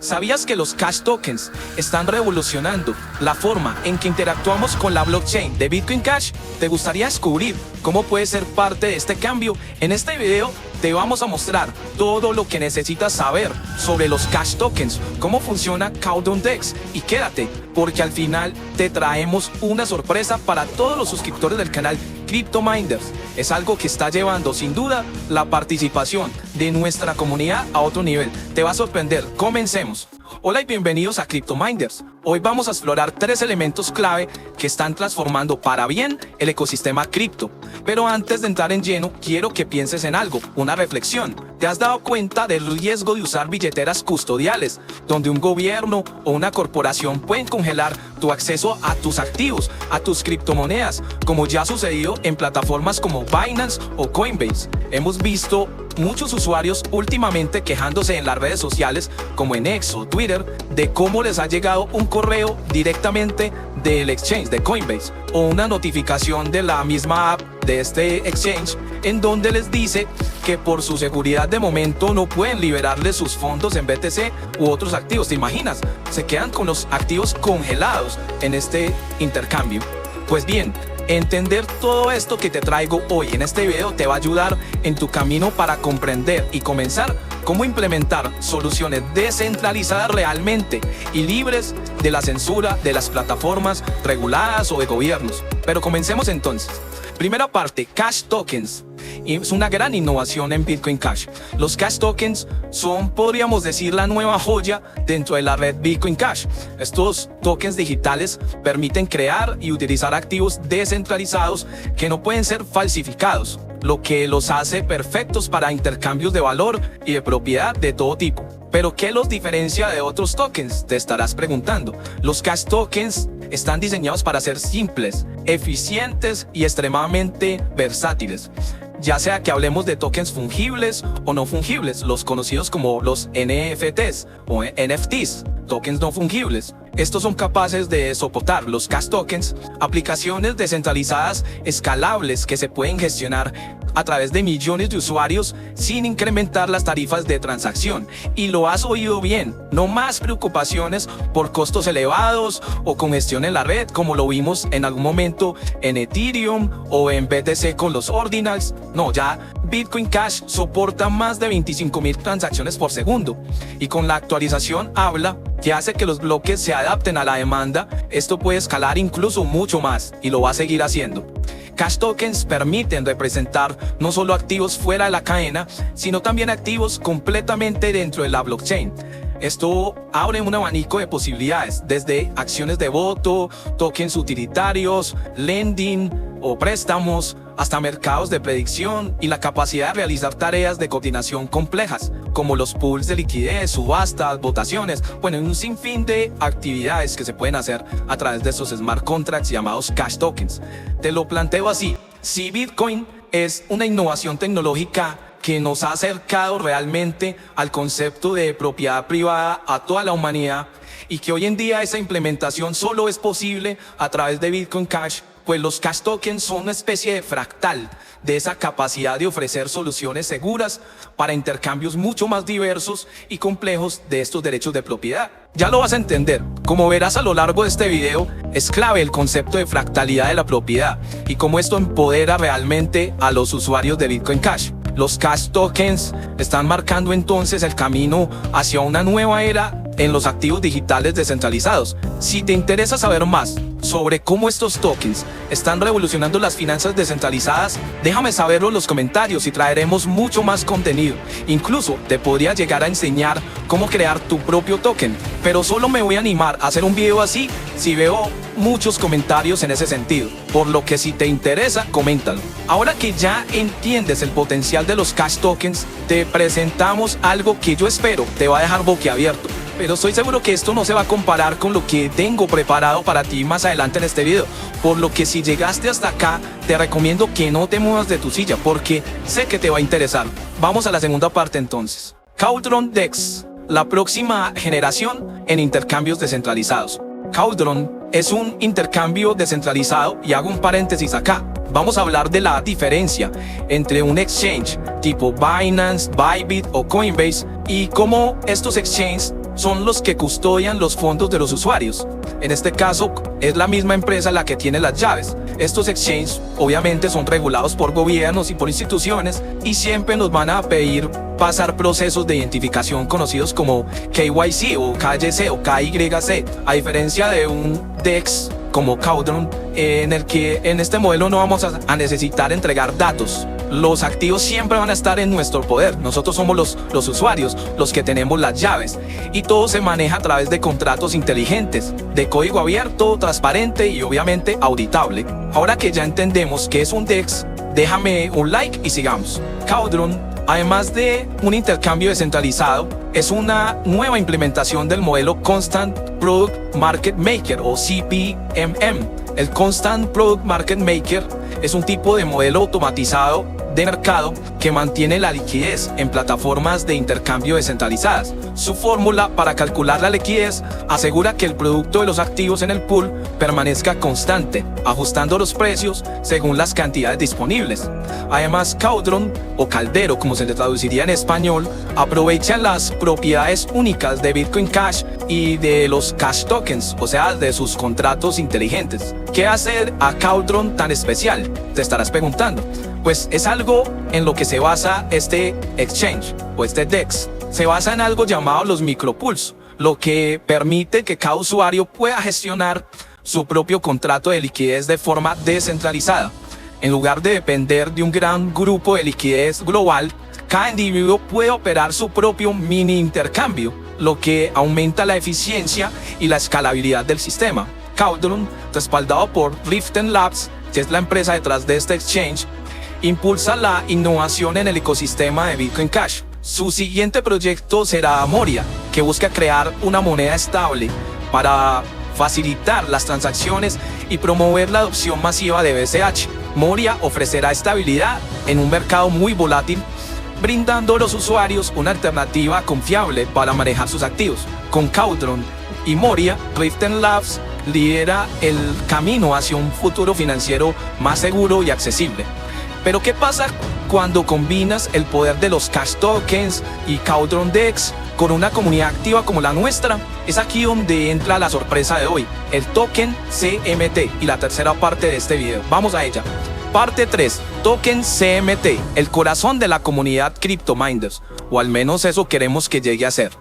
¿Sabías que los Cash Tokens están revolucionando la forma en que interactuamos con la blockchain de Bitcoin Cash? ¿Te gustaría descubrir cómo puedes ser parte de este cambio? En este video te vamos a mostrar todo lo que necesitas saber sobre los Cash Tokens, cómo funciona Countdown DEX, y quédate, porque al final te traemos una sorpresa para todos los suscriptores del canal CryptoMinders. Es algo que está llevando sin duda la participación de nuestra comunidad a otro nivel. Te va a sorprender. Comencemos. Hola y bienvenidos a CryptoMinders. Hoy vamos a explorar 3 elementos clave que están transformando para bien el ecosistema cripto. Pero antes de entrar en lleno, quiero que pienses en algo, una reflexión. ¿Te has dado cuenta del riesgo de usar billeteras custodiales, donde un gobierno o una corporación pueden congelar tu acceso a tus activos, a tus criptomonedas, como ya ha sucedido en plataformas como Binance o Coinbase? Hemos visto muchos usuarios últimamente quejándose en las redes sociales como en X o Twitter de cómo les ha llegado un correo directamente del exchange de Coinbase o una notificación de la misma app de este exchange en donde les dice que por su seguridad de momento no pueden liberarles sus fondos en BTC u otros activos. ¿Te imaginas? Se quedan con los activos congelados en este intercambio. Pues bien, entender todo esto que te traigo hoy en este video te va a ayudar en tu camino para comprender y comenzar cómo implementar soluciones descentralizadas realmente y libres de la censura de las plataformas reguladas o de gobiernos. Pero comencemos entonces. Primera parte, Cash Tokens. Es una gran innovación en Bitcoin Cash. Los Cash Tokens son, podríamos decir, la nueva joya dentro de la red Bitcoin Cash. Estos tokens digitales permiten crear y utilizar activos descentralizados que no pueden ser falsificados, lo que los hace perfectos para intercambios de valor y de propiedad de todo tipo. ¿Pero qué los diferencia de otros tokens?, te estarás preguntando. Los Cash Tokens están diseñados para ser simples, eficientes y extremadamente versátiles. Ya sea que hablemos de tokens fungibles o no fungibles, los conocidos como los NFTs o NFTs, tokens no fungibles. Estos son capaces de soportar, los Cash Tokens, aplicaciones descentralizadas escalables que se pueden gestionar a través de millones de usuarios sin incrementar las tarifas de transacción. Y lo has oído bien, no más preocupaciones por costos elevados o congestión en la red, como lo vimos en algún momento en Ethereum o en BTC con los Ordinals. No, ya Bitcoin Cash soporta más de 25.000 transacciones por segundo, y con la actualización habla que hace que los bloques se adapten a la demanda. Esto puede escalar incluso mucho más y lo va a seguir haciendo. Cash Tokens permiten representar no solo activos fuera de la cadena, sino también activos completamente dentro de la blockchain. Esto abre un abanico de posibilidades, desde acciones de voto, tokens utilitarios, lending o préstamos, hasta mercados de predicción y la capacidad de realizar tareas de coordinación complejas, como los pools de liquidez, subastas, votaciones, un sinfín de actividades que se pueden hacer a través de estos smart contracts llamados Cash Tokens. Te lo planteo así: si Bitcoin es una innovación tecnológica que nos ha acercado realmente al concepto de propiedad privada a toda la humanidad, y que hoy en día esa implementación solo es posible a través de Bitcoin Cash, pues los Cash Tokens son una especie de fractal de esa capacidad de ofrecer soluciones seguras para intercambios mucho más diversos y complejos de estos derechos de propiedad. Ya lo vas a entender. Como verás a lo largo de este video, es clave el concepto de fractalidad de la propiedad y cómo esto empodera realmente a los usuarios de Bitcoin Cash. Los Cash Tokens están marcando entonces el camino hacia una nueva era en los activos digitales descentralizados. Si te interesa saber más sobre cómo estos tokens están revolucionando las finanzas descentralizadas, déjame saberlo en los comentarios y traeremos mucho más contenido. Incluso te podría llegar a enseñar cómo crear tu propio token, pero solo me voy a animar a hacer un video así si veo muchos comentarios en ese sentido, por lo que si te interesa, coméntalo. Ahora que ya entiendes el potencial de los Cash Tokens, te presentamos algo que yo espero te va a dejar boquiabierto. Pero estoy seguro que esto no se va a comparar con lo que tengo preparado para ti más adelante en este video. Por lo que si llegaste hasta acá, te recomiendo que no te muevas de tu silla, porque sé que te va a interesar. Vamos a la segunda parte entonces. Countdown DEX, la próxima generación en intercambios descentralizados. Countdown es un intercambio descentralizado, y hago un paréntesis acá. Vamos a hablar de la diferencia entre un exchange tipo Binance, Bybit o Coinbase, y cómo estos exchanges son los que custodian los fondos de los usuarios. En este caso, es la misma empresa la que tiene las llaves. Estos exchanges obviamente son regulados por gobiernos y por instituciones y siempre nos van a pedir pasar procesos de identificación conocidos como KYC o KYC o KYC, a diferencia de un DEX como Cauldron, en el que en este modelo no vamos a necesitar entregar datos. Los activos siempre van a estar en nuestro poder. Nosotros somos los usuarios, los que tenemos las llaves. Y todo se maneja a través de contratos inteligentes, de código abierto, transparente y obviamente auditable. Ahora que ya entendemos qué es un DEX, déjame un like y sigamos. Cauldron, además de un intercambio descentralizado, es una nueva implementación del modelo Constant Product Market Maker o CPMM. El Constant Product Market Maker es un tipo de modelo automatizado de mercado que mantiene la liquidez en plataformas de intercambio descentralizadas. Su fórmula para calcular la liquidez asegura que el producto de los activos en el pool permanezca constante, ajustando los precios según las cantidades disponibles. Además, Cauldron, o Caldero como se le traduciría en español, aprovecha las propiedades únicas de Bitcoin Cash y de los Cash Tokens, o sea, de sus contratos inteligentes. ¿Qué hace a Cauldron tan especial? Te estarás preguntando. Pues es algo en lo que se basa este exchange o este DEX. Se basa en algo llamado los micropools, lo que permite que cada usuario pueda gestionar su propio contrato de liquidez de forma descentralizada. En lugar de depender de un gran grupo de liquidez global, cada individuo puede operar su propio mini intercambio, lo que aumenta la eficiencia y la escalabilidad del sistema. Cauldron, respaldado por Riften Labs, que es la empresa detrás de este exchange, impulsa la innovación en el ecosistema de Bitcoin Cash. Su siguiente proyecto será Moria, que busca crear una moneda estable para facilitar las transacciones y promover la adopción masiva de BCH. Moria ofrecerá estabilidad en un mercado muy volátil, brindando a los usuarios una alternativa confiable para manejar sus activos. Con Cauldron y Moria, Riften Labs lidera el camino hacia un futuro financiero más seguro y accesible. Pero ¿qué pasa cuando combinas el poder de los Cash Tokens y Cauldron DEX con una comunidad activa como la nuestra? Es aquí donde entra la sorpresa de hoy, el token CMT y la tercera parte de este video. Vamos a ella. Parte 3. Token CMT, el corazón de la comunidad CryptoMinders, o al menos eso queremos que llegue a ser.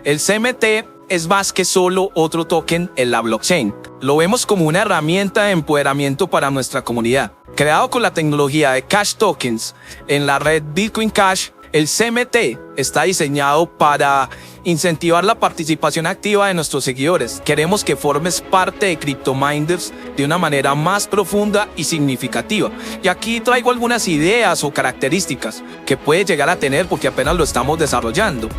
El CMT es más que solo otro token en la blockchain. Lo vemos como una herramienta de empoderamiento para nuestra comunidad. Creado con la tecnología de Cash Tokens en la red Bitcoin Cash, el CMT está diseñado para incentivar la participación activa de nuestros seguidores. Queremos que formes parte de CryptoMinders de una manera más profunda y significativa. Y aquí traigo algunas ideas o características que puede llegar a tener porque apenas lo estamos desarrollando.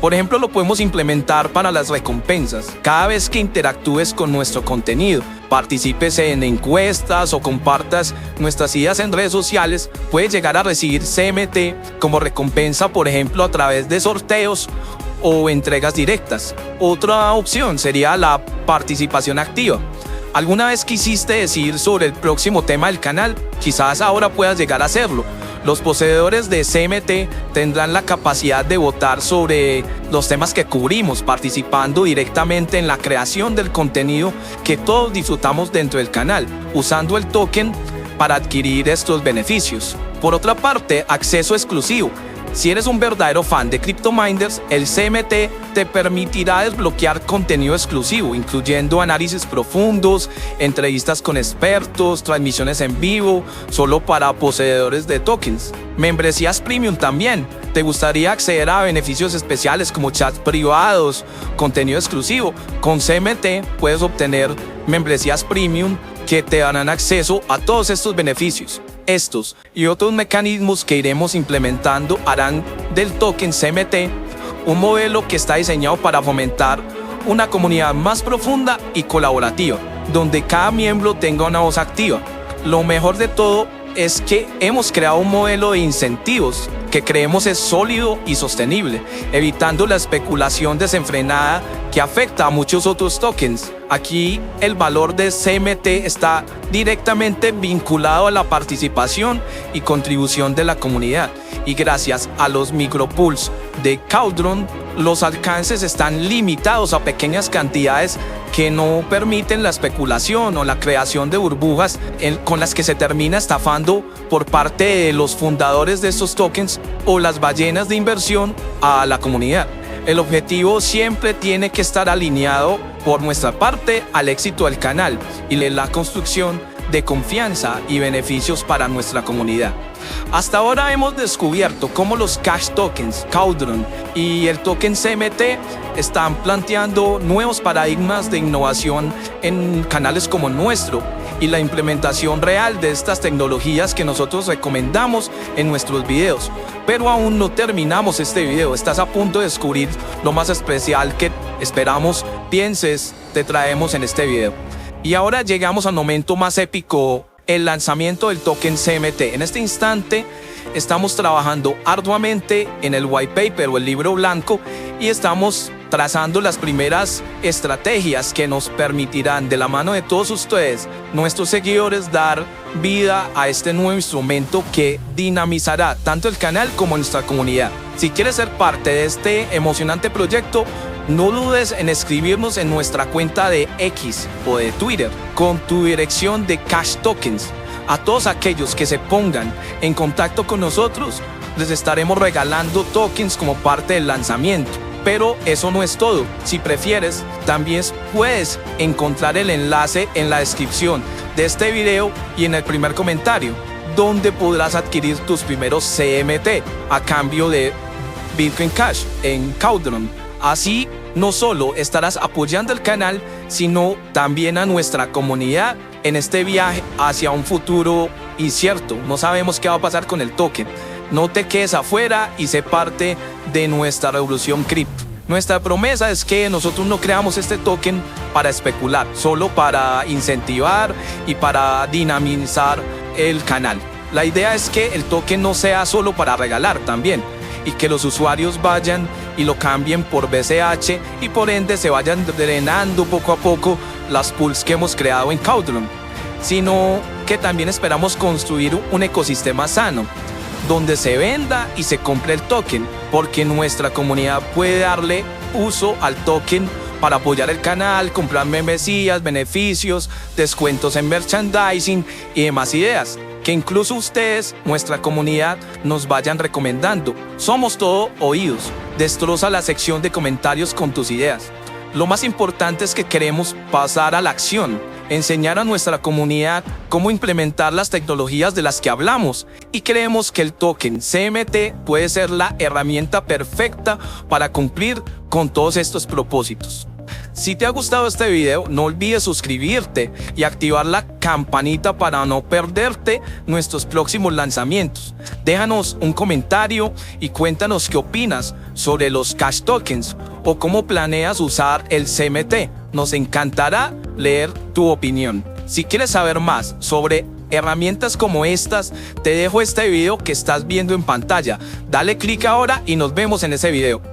Por ejemplo, lo podemos implementar para las recompensas. Cada vez que interactúes con nuestro contenido, participes en encuestas o compartas nuestras ideas en redes sociales, puedes llegar a recibir CMT como recompensa, por ejemplo, a través de sorteos o entregas directas. Otra opción sería la participación activa. ¿Alguna vez quisiste decir sobre el próximo tema del canal? Quizás ahora puedas llegar a hacerlo. Los poseedores de CMT tendrán la capacidad de votar sobre los temas que cubrimos, participando directamente en la creación del contenido que todos disfrutamos dentro del canal, usando el token para adquirir estos beneficios. Por otra parte, acceso exclusivo. Si eres un verdadero fan de CryptoMinders, el CMT te permitirá desbloquear contenido exclusivo, incluyendo análisis profundos, entrevistas con expertos, transmisiones en vivo, solo para poseedores de tokens. Membresías premium también. ¿Te gustaría acceder a beneficios especiales como chats privados, contenido exclusivo? Con CMT puedes obtener membresías premium que te darán acceso a todos estos beneficios. Estos y otros mecanismos que iremos implementando harán del token CMT un modelo que está diseñado para fomentar una comunidad más profunda y colaborativa, donde cada miembro tenga una voz activa. Lo mejor de todo es que hemos creado un modelo de incentivos que creemos es sólido y sostenible, evitando la especulación desenfrenada que afecta a muchos otros tokens. Aquí el valor de CMT está directamente vinculado a la participación y contribución de la comunidad. Y gracias a los micropools de Cauldron, los alcances están limitados a pequeñas cantidades que no permiten la especulación o la creación de burbujas con las que se termina estafando por parte de los fundadores de estos tokens o las ballenas de inversión a la comunidad. El objetivo siempre tiene que estar alineado por nuestra parte al éxito del canal y la construcción de confianza y beneficios para nuestra comunidad. Hasta ahora hemos descubierto cómo los Cash Tokens, Cauldron y el token CMT están planteando nuevos paradigmas de innovación en canales como el nuestro y la implementación real de estas tecnologías que nosotros recomendamos en nuestros videos. Pero aún no terminamos este video, estás a punto de descubrir lo más especial que esperamos pienses te traemos en este video. Y ahora llegamos al momento más épico, el lanzamiento del token CMT. En este instante estamos trabajando arduamente en el white paper o el libro blanco y estamos trazando las primeras estrategias que nos permitirán de la mano de todos ustedes, nuestros seguidores, dar vida a este nuevo instrumento que dinamizará tanto el canal como nuestra comunidad. Si quieres ser parte de este emocionante proyecto, no dudes en escribirnos en nuestra cuenta de X o de Twitter con tu dirección de Cash Tokens. A todos aquellos que se pongan en contacto con nosotros, les estaremos regalando tokens como parte del lanzamiento. Pero eso no es todo. Si prefieres, también puedes encontrar el enlace en la descripción de este video y en el primer comentario, donde podrás adquirir tus primeros CMT a cambio de Bitcoin Cash en Cauldron. Así, no solo estarás apoyando el canal, sino también a nuestra comunidad en este viaje hacia un futuro incierto. No sabemos qué va a pasar con el token. No te quedes afuera y sé parte de nuestra revolución cripto. Nuestra promesa es que nosotros no creamos este token para especular, solo para incentivar y para dinamizar el canal. La idea es que el token no sea solo para regalar también, y que los usuarios vayan y lo cambien por BCH y por ende se vayan drenando poco a poco las pools que hemos creado en Cauldron, sino que también esperamos construir un ecosistema sano donde se venda y se compre el token, porque nuestra comunidad puede darle uso al token para apoyar el canal, comprar membresías, beneficios, descuentos en merchandising y demás ideas que incluso ustedes, nuestra comunidad, nos vayan recomendando. Somos todo oídos. Destroza la sección de comentarios con tus ideas. Lo más importante es que queremos pasar a la acción, enseñar a nuestra comunidad cómo implementar las tecnologías de las que hablamos, y creemos que el token CMT puede ser la herramienta perfecta para cumplir con todos estos propósitos. Si te ha gustado este video, no olvides suscribirte y activar la campanita para no perderte nuestros próximos lanzamientos. Déjanos un comentario y cuéntanos qué opinas sobre los Cash Tokens o cómo planeas usar el CMT. Nos encantará leer tu opinión. Si quieres saber más sobre herramientas como estas, te dejo este video que estás viendo en pantalla. Dale clic ahora y nos vemos en ese video.